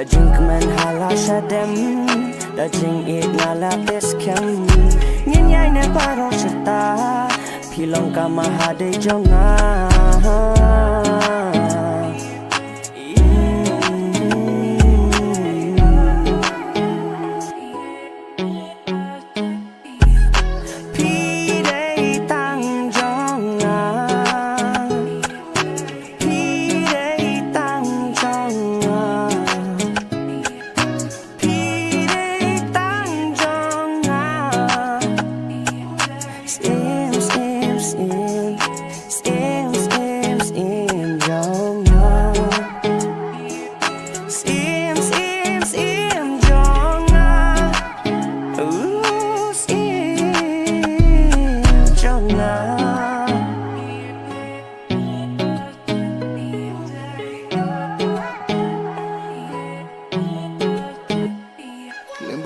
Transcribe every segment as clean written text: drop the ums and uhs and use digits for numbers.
jing kemen hala shadem jing it ngala peskem ngin yai ne paro serta pilong kama hade jonga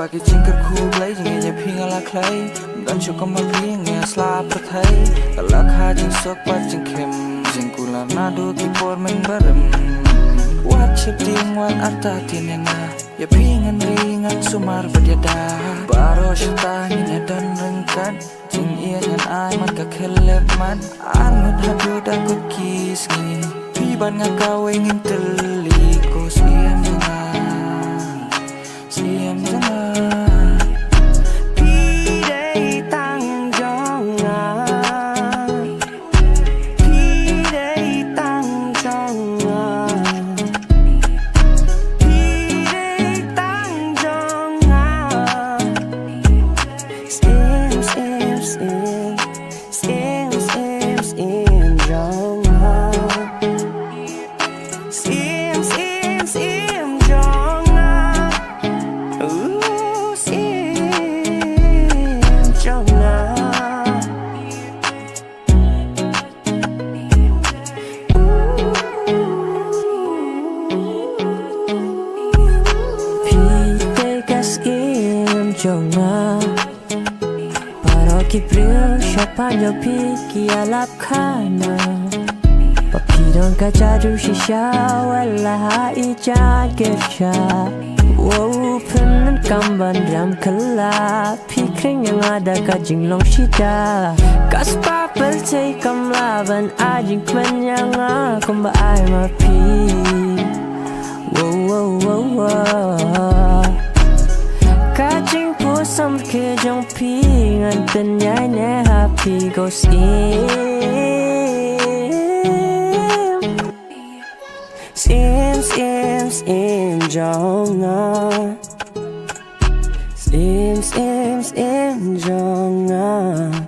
Bagi jingkar ku play jingnya pingala clay dan cukup mapingnya selap pertai kalak hajing sok pacing kem jingkula nadu kipor men barem wat seding wan arta tinena ya pingan ringan sumar berdada baro syatahnya dan rengkan jing iya ngan ai man ka kelep man arnut hadu dakut kis ngi piban ngakawe ngin teli ko siam jangan Jonga Paro kipril Siapanya piki alap kana Papirong kacadu shisha Wala ijad gersha Wow penan kamban ram kala Pikring yang ada kajing long shida Kaspa percay kamlaban Ajing kmen yang akum baay mapi Wow wow wow wow Kajing pusam ke jong pi ngan ten yai ne happy go sim jonga sim jonga